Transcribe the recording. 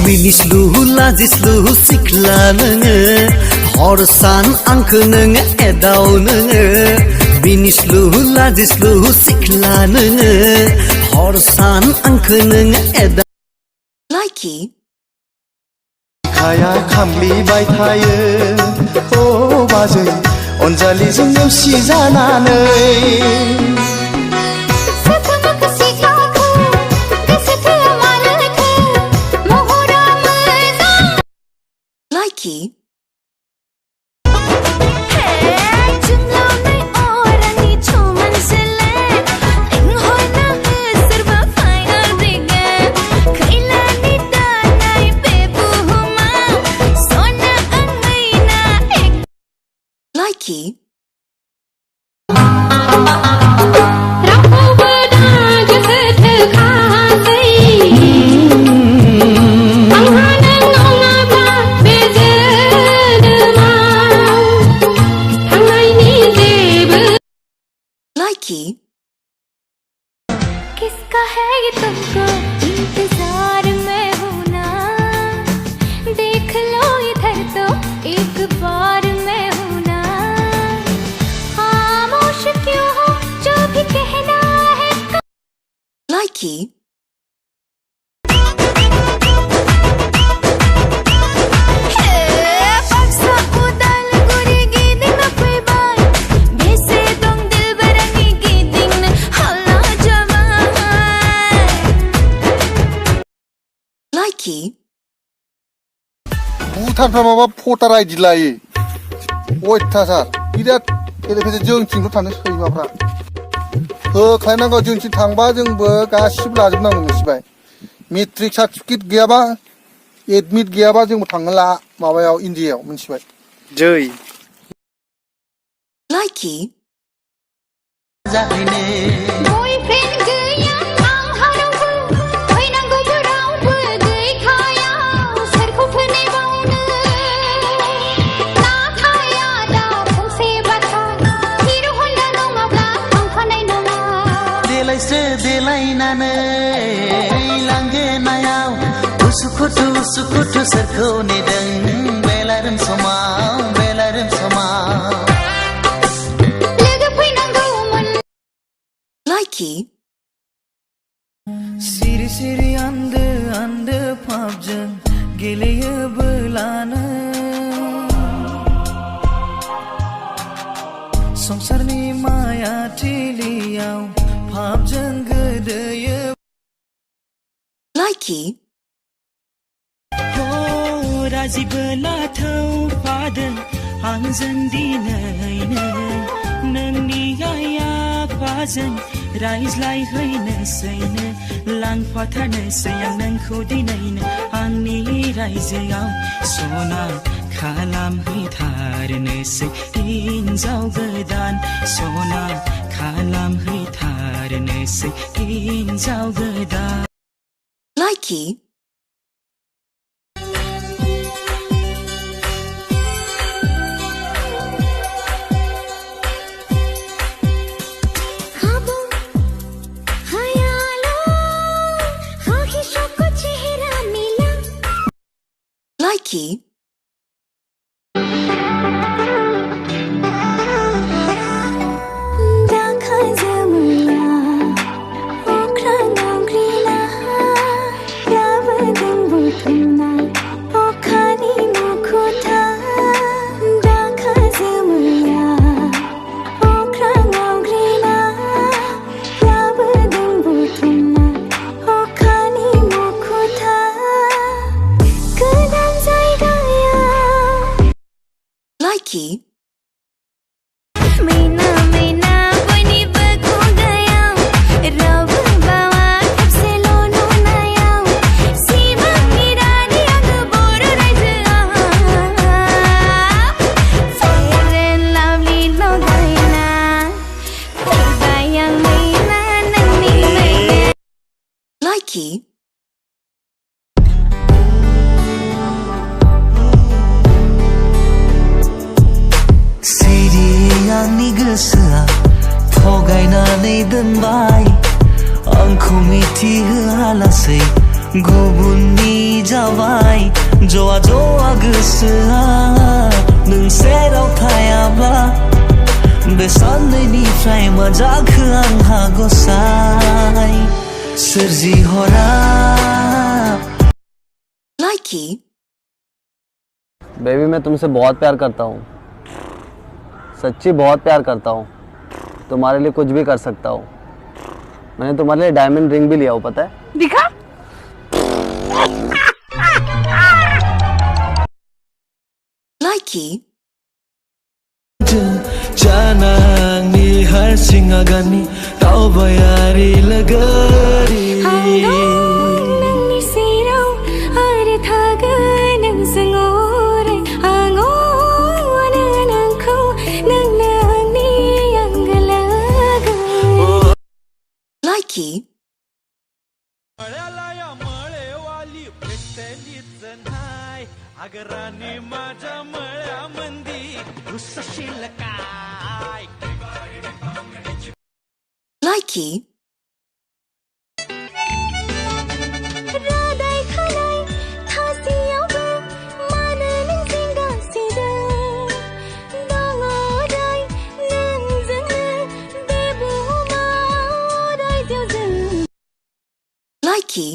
मिनिस्लु लाजिस्लु सिख्ला नोङो हर सान आंखो नोङो एदाव नोङो मिनिस्लु लाजिस्लु सिख्ला नोङो हर सान आंखो नोङो एदाव Likey खाया खामग्लिबाय थायो ओ बाजै अनजालिजों नेवसि जानानै Likey Likey Likey किसका है ये तुमको इंतजार में हूँ ना देख लो इधर तो एक बार मैं हूँ ना खामोश क्यों हो जो भी कहना है Likey Likey भुटानफ्रा माबा भटार आइडि लायो अयथासार बिराद गेदेर गेदेर जोंथिंल' थानो सैमाफ्रा होख्लायनांगौ जोंथिं थांबा जोंबो गासिबो लाजोबनांगौ मिथिबाय मेट्रिक सार्टिफिकेट गैयाबा एडमिट गैयाबा जोंबो थांनो ला माबायाव इन्डियायाव मिथिबाय जै Likey बॉयफ्रेंड गैया आंहा रावबो फैनांगौबो रावबो गैखाया सोरखौ फोनेबावनो नाथाय आदा फंसे बाथ्रा हिर' होनना नङाब्ला थांफानाय नङा देलायस्रो देलायनानै लांगोनायाव उसुखुथु उसुखुथु सोरखौ नेदों बेलारोम समाव लोगो फैनांगौमोन Likey सिरि सिरि आन्दो आन्दो फाबजों गेलेयोबोलानो संसारनि माया थिलियाव फाबजों गोदोयो Likey राजिबोला थौफादों आंजों दिनैनो नोंनि आइ आफाजों रायज्लायहैनोसैनो लांफाथारनोसै आं नोंखौ दिनैनो आंनि रायजोआव सना खालामहैथारनोसै हिन्जाव गोदान सना खालामहैथारनोसै हिन्जाव गोदान Likey Likey Likey मैना मैना बयनिबो खुगायाव रावबो बावा खेबसेल' नुनायाव सिमांनि रानि आङो बर' रायजोआव फेर एन्ड लाभलि लगायना फैबाय आं मैना नोंनि मैना Likey आंनि गोसोआ थगायनानै दोनबाय आंखौ मिथिहोआलासै गुबुननि जाबाय जवा जवा गोसोआ नों सेराव थायाब्ला बे सानैनिफ्राय मा जाखो आंहा गसाय सोरजिहरा Likey. बेबी मैं तुमसे बहुत प्यार करता हूँ, सच्ची बहुत प्यार करता हूँ। तुम्हारे लिए कुछ भी कर सकता हूँ। मैंने तुम्हारे लिए डायमंड रिंग भी लिया हो, पता है? दिखा। Likey. जानांनि हारसिङा गानि दावबायारि लोगोरि नोंनि सेराव आरो थागोन नोंजों अराय आं अनो नोंखौ नोंनो आंनि आंगो लोगो Likey. Likey. रादाय खानाय थासेयावबो मानो नों जिंगासिदों दङ अराय नोंजोंनो बे बुहुमाव अराय जिउजों Likey.